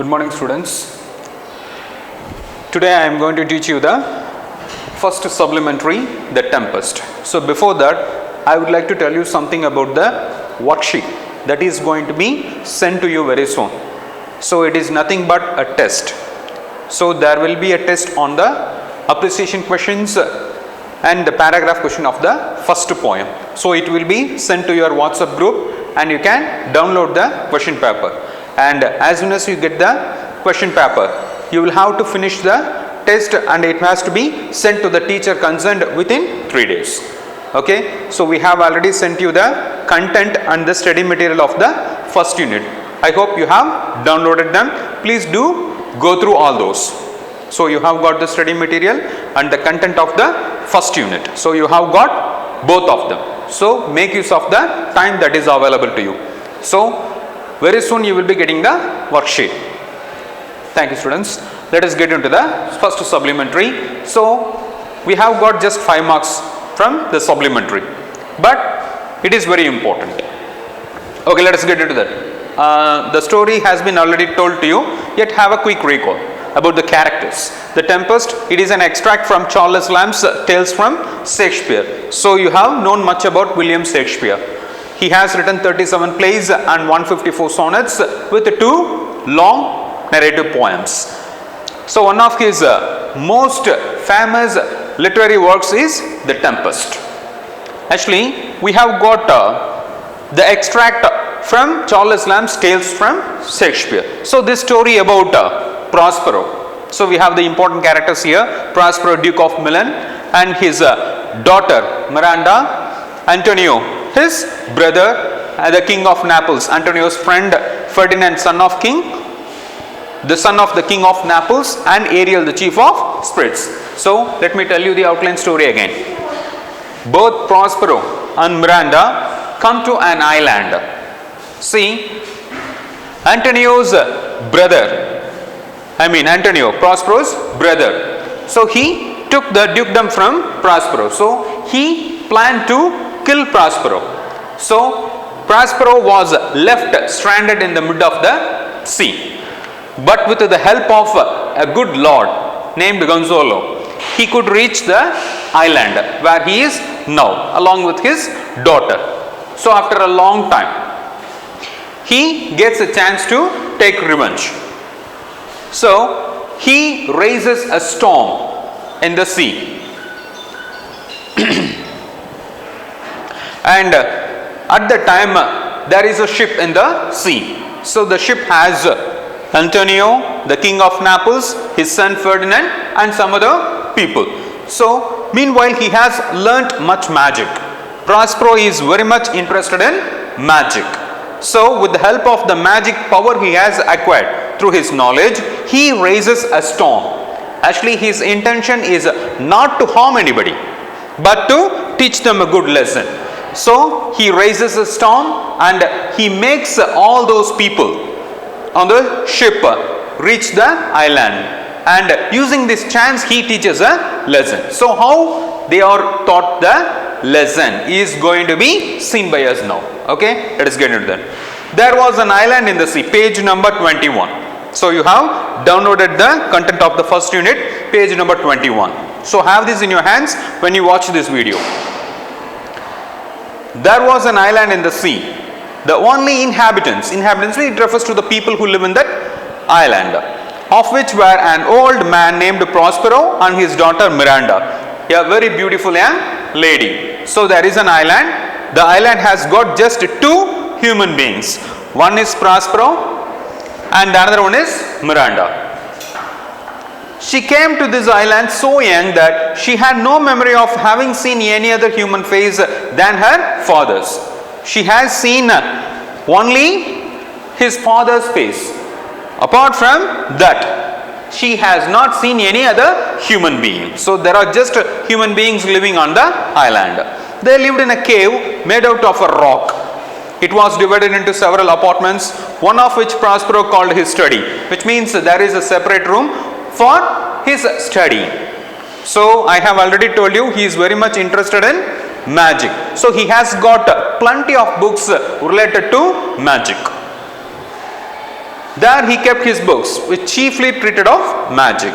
Good morning, students. Today I am going to teach you the first supplementary, the Tempest. So before that, I would like to tell you something about the worksheet that is going to be sent to you very soon. So it is nothing but a test. So there will be a test on the appreciation questions and the paragraph question of the first poem. So it will be sent to your WhatsApp group and you can download the question paper. And as soon as you get the question paper, you will have to finish the test and it has to be sent to the teacher concerned within 3 days. Okay, so we have already sent you the content and the study material of the first unit. I hope you have downloaded them. Please do go through all those. So you have got the study material and the content of the first unit. So you have got both of them. So make use of the time that is available to you. So very soon you will be getting the worksheet. Thank you, students. Let us get into the first supplementary. So we have got just 5 marks from the supplementary, but it is very important. Okay, let us get into that. The story has been already told to you, yet have a quick recall about the characters. The Tempest, it is an extract from Charles Lamb's Tales from Shakespeare. So you have known much about William Shakespeare. He has written 37 plays and 154 sonnets with 2 long narrative poems. So one of his most famous literary works is The Tempest. Actually, we have got the extract from Charles Lamb's Tales from Shakespeare. So this story about Prospero. So we have the important characters here: Prospero, Duke of Milan, and his daughter Miranda, Antonio, his brother, the King of Naples, Antonio's friend Ferdinand, son of the King of Naples, and Ariel, the chief of spirits. So let me tell you the outline story again. Both Prospero and Miranda come to an island. See, Antonio's brother, Prospero's brother. So he took the dukedom from Prospero. So he planned to kill Prospero. So Prospero was left stranded in the mid of the sea. But with the help of a good lord named Gonzalo, he could reach the island where he is now along with his daughter. So after a long time, he gets a chance to take revenge. So he raises a storm in the sea. And at the time, there is a ship in the sea. So the ship has Antonio, the King of Naples, his son Ferdinand, and some other people. So meanwhile, he has learnt much magic. Prospero is very much interested in magic. So with the help of the magic power he has acquired through his knowledge, he raises a storm. Actually, his intention is not to harm anybody, but to teach them a good lesson. So he raises a storm and he makes all those people on the ship reach the island. And using this chance, he teaches a lesson. So how they are taught the lesson is going to be seen by us now. Okay, let us get into that. There was an island in the sea, page number 21. So you have downloaded the content of the first unit, page number 21. So have this in your hands when you watch this video. There was an island in the sea. The only inhabitants, it refers to the people who live in that island, of which were an old man named Prospero and his daughter Miranda, a very beautiful young lady. So there is an island. The island has got just 2 human beings. One is Prospero and the another one is Miranda. She came to this island so young that she had no memory of having seen any other human face than her father's. She has seen only his father's face. Apart from that, she has not seen any other human being. So there are just human beings living on the island. They lived in a cave made out of a rock. It was divided into several apartments, one of which Prospero called his study, which means there is a separate room for his study. So I have already told you he is very much interested in magic. So he has got plenty of books related to magic. There he kept his books, which chiefly treated of magic.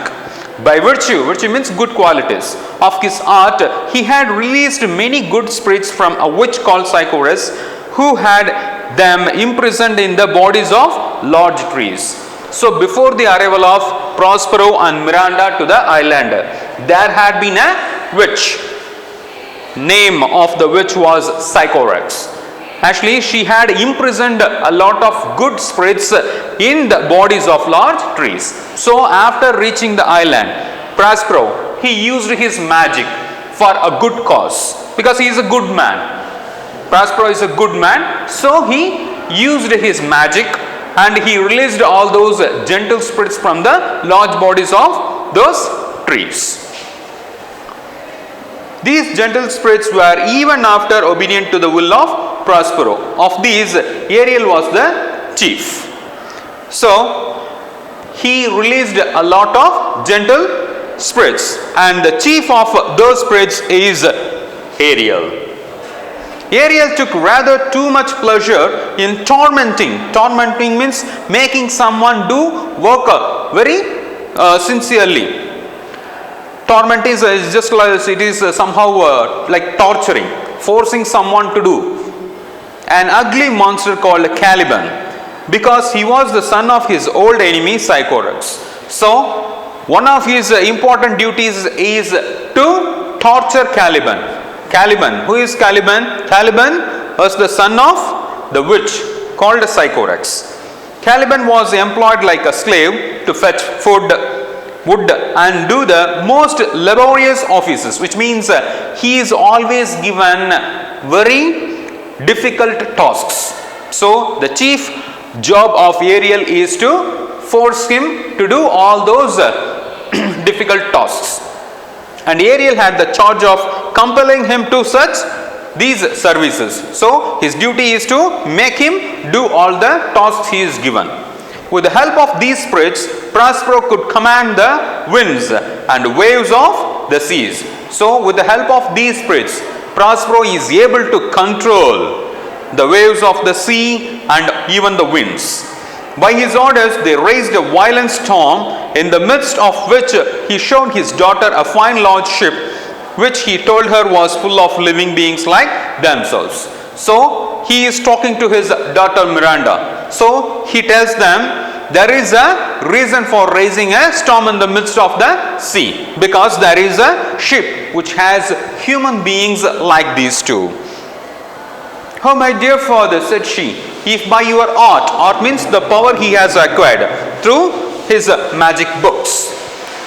By virtue means good qualities, of his art, he had released many good spirits from a witch called Sycorax, who had them imprisoned in the bodies of large trees. So before the arrival of Prospero and Miranda to the island, there had been a witch. Name of the witch was Sycorax. Actually, she had imprisoned a lot of good spirits in the bodies of large trees. So after reaching the island, Prospero, he used his magic for a good cause, because he is a good man. Prospero is a good man, so he used his magic and he released all those gentle spirits from the large bodies of those trees. These gentle spirits were even after obedient to the will of Prospero. Of these, Ariel was the chief. So, he released a lot of gentle spirits, and the chief of those spirits is Ariel. Ariel took rather too much pleasure in tormenting. Tormenting means making someone do work very sincerely. Torment is just like it is somehow like torturing, forcing someone to do. An ugly monster called Caliban, because he was the son of his old enemy Sycorax. So, one of his important duties is to torture Caliban. Caliban, who is Caliban? Caliban was the son of the witch called Sycorax. Caliban was employed like a slave to fetch food, wood, and do the most laborious offices, which means he is always given very difficult tasks. So the chief job of Ariel is to force him to do all those difficult tasks. And Ariel had the charge of compelling him to such these services. So his duty is to make him do all the tasks he is given. With the help of these spirits, Prospero could command the winds and waves of the seas. So with the help of these spirits, Prospero is able to control the waves of the sea and even the winds. By his orders, they raised a violent storm, in the midst of which he showed his daughter a fine large ship, which he told her was full of living beings like themselves. So he is talking to his daughter Miranda. So he tells them there is a reason for raising a storm in the midst of the sea, because there is a ship which has human beings like these two. Oh, my dear father, said she, if by your art means the power he has acquired through his magic books,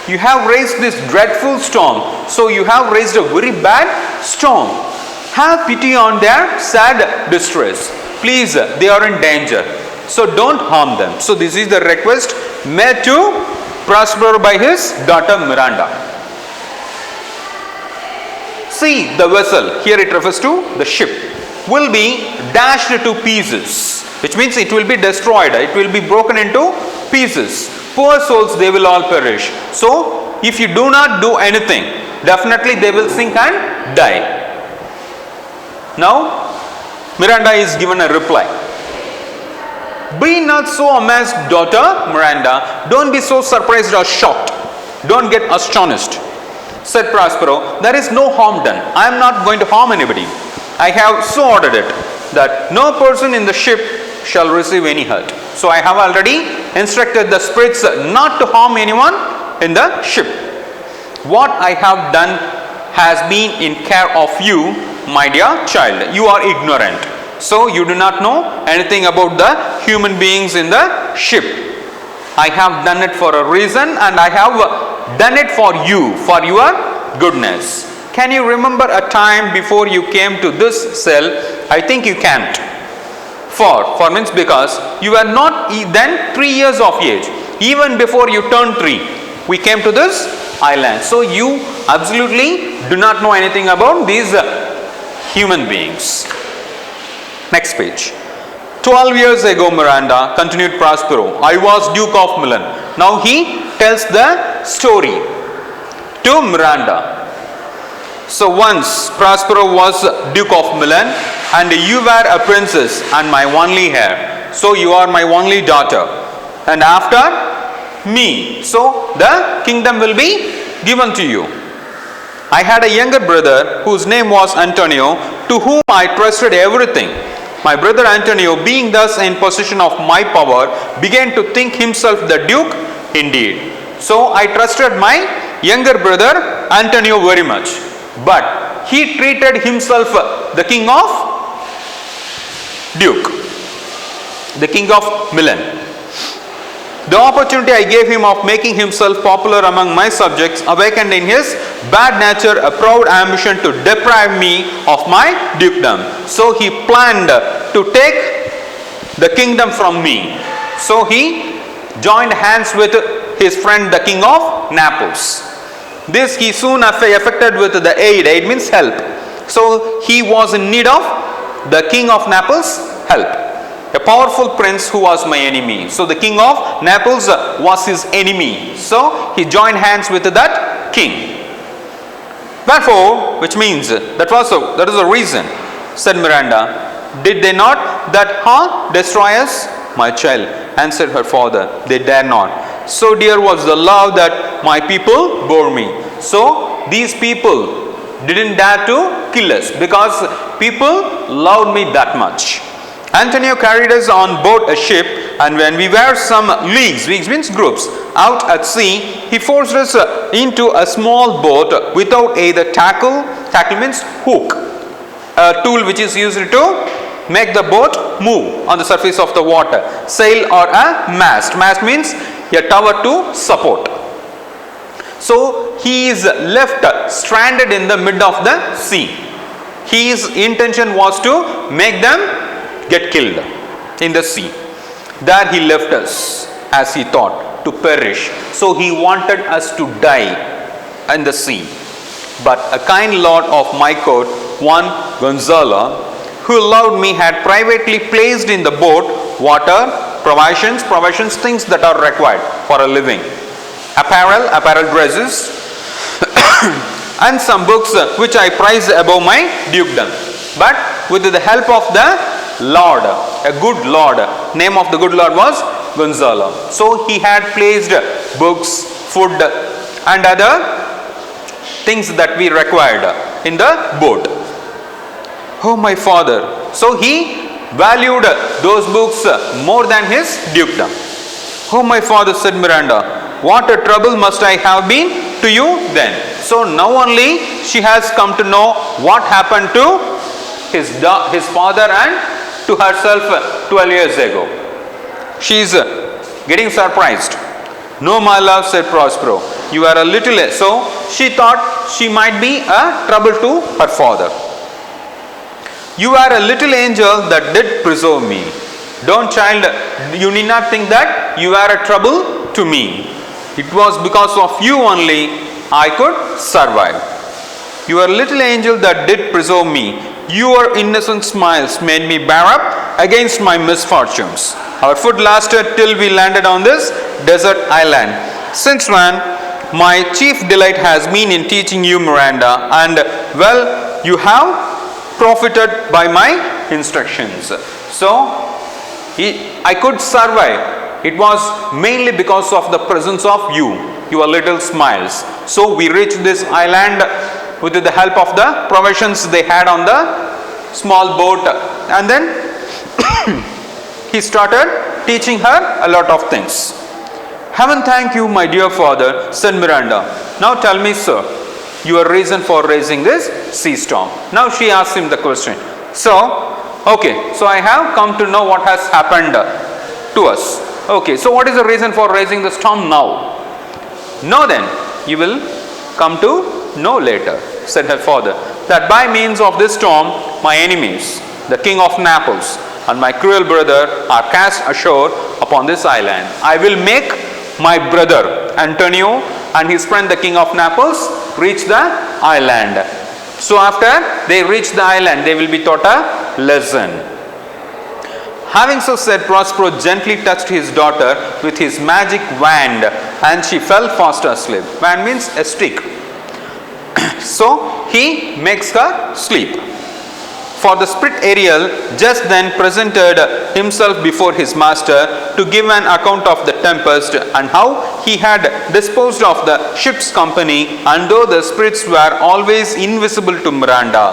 you have raised this dreadful storm, so you have raised a very bad storm. Have pity on their sad distress. Please, they are in danger, so don't harm them. So this is the request made to Prospero by his daughter Miranda. See, the vessel, here it refers to the ship, will be dashed to pieces, which means it will be destroyed, it will be broken into pieces. Poor souls, they will all perish. So if you do not do anything, definitely they will sink and die. Now Miranda is given a reply. Be not so amazed, daughter Miranda, don't be so surprised or shocked, don't get astonished. Said Prospero, there is no harm done, I am not going to harm anybody. I have so ordered it that no person in the ship shall receive any hurt. So I have already instructed the spirits not to harm anyone in the ship. What I have done has been in care of you, my dear child. You are ignorant, so you do not know anything about the human beings in the ship. I have done it for a reason, and I have done it for you, for your goodness. Can you remember a time before you came to this cell? I think you can't. For means because you were not then 3 years of age. Even before you turned 3, we came to this island. So you absolutely do not know anything about these human beings. Next page. 12 years ago, Miranda, continued Prospero, I was Duke of Milan. Now he tells the story to Miranda. So once Prospero was Duke of Milan, and you were a princess and my only heir. So you are my only daughter. and after me. So the kingdom will be given to you. I had a younger brother whose name was Antonio, to whom I trusted everything. My brother Antonio, being thus in possession of my power, began to think himself the duke indeed. So I trusted my younger brother Antonio very much, but he treated himself the king of duke, the king of Milan. The opportunity I gave him of making himself popular among my subjects awakened in his bad nature a proud ambition to deprive me of my dukedom. So he planned to take the kingdom from me. So he joined hands with his friend the king of Naples. This he soon effected with the aid. Aid means help. So he was in need of the king of Naples' help. A powerful prince who was my enemy. So the king of Naples was his enemy. So he joined hands with that king. Wherefore, which means that is the reason, said Miranda. Did they not that destroy us? My child, answered her father, they dare not. So dear was the love that my people bore me. So these people didn't dare to kill us because people loved me that much. Antonio carried us on board a ship, and when we were some leagues means groups, out at sea, he forced us into a small boat without either tackle means hook, a tool which is used to make the boat move on the surface of the water, sail or a mast. Mast means a tower to support. So he is left stranded in the mid of the sea. His intention was to make them get killed in the sea. There he left us, as he thought, to perish. So he wanted us to die in the sea. But a kind lord of my court, one Gonzalo, who loved me, had privately placed in the boat water, provisions, things that are required for a living, apparel dresses, and some books which I prize above my dukedom. But with the help of the Lord, a good Lord, name of the good Lord was Gonzalo. So he had placed books, food and other things that we required in the boat. Oh my father. So he valued those books more than his dukedom. Oh my father, said Miranda, what a trouble must I have been to you then. So now only she has come to know what happened to his father and to herself 12 years ago. She is getting surprised. No, my love, said Prospero, you are a little. So she thought she might be a trouble to her father. You are a little angel that did preserve me. Don't, child, you need not think that you are a trouble to me. It was because of you only I could survive. You are a little angel that did preserve me. Your innocent smiles made me bear up against my misfortunes. Our food lasted till we landed on this desert island. Since when, my chief delight has been in teaching you, Miranda, and well, you have profited by my instructions. So, I could survive. It was mainly because of the presence of you, your little smiles. So, we reached this island with the help of the provisions they had on the small boat, and then he started teaching her a lot of things. Heaven thank you, my dear father, said Miranda. Now tell me, sir, your reason for raising this sea storm. Now she asked him the question. So, okay, so I have come to know what has happened to us. Okay, so what is the reason for raising the storm now? Now then, you will come to know later, said her father, that by means of this storm, my enemies, the king of Naples and my cruel brother, are cast ashore upon this island. I will make my brother Antonio and his friend the king of Naples reach the island. So after they reach the island, they will be taught a lesson. Having so said, Prospero gently touched his daughter with his magic wand, and she fell fast asleep. Wand means a stick. So he makes her sleep. For the spirit Ariel just then presented himself before his master to give an account of the tempest and how he had disposed of the ship's company, and though the spirits were always invisible to Miranda,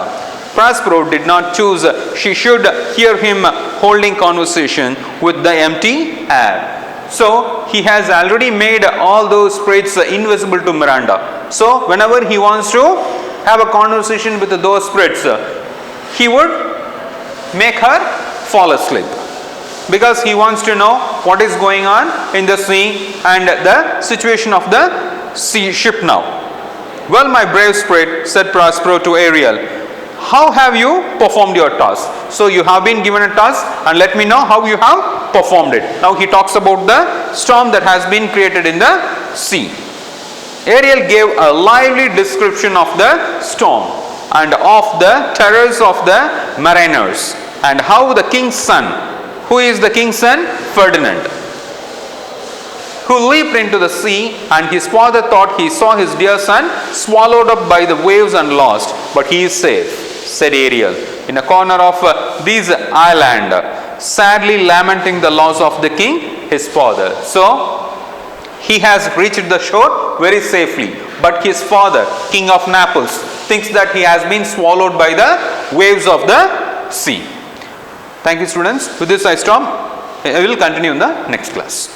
Prospero did not choose she should hear him holding conversation with the empty air. So he has already made all those spirits invisible to Miranda. So whenever he wants to have a conversation with those spirits, he would make her fall asleep, because he wants to know what is going on in the sea and the situation of the sea ship now. Well, my brave spirit, said Prospero to Ariel, how have you performed your task? So you have been given a task, and let me know how you have performed it. Now he talks about the storm that has been created in the sea. Ariel gave a lively description of the storm and of the terrors of the mariners, and how the king's son, who is the king's son? Ferdinand, who leaped into the sea, and his father thought he saw his dear son swallowed up by the waves and lost, but he is safe, said Ariel, in a corner of this island, sadly lamenting the loss of the king, his father. So he has reached the shore very safely, but his father, king of Naples, thinks that he has been swallowed by the waves of the sea. Thank you, students. With this I stop. I will continue in the next class.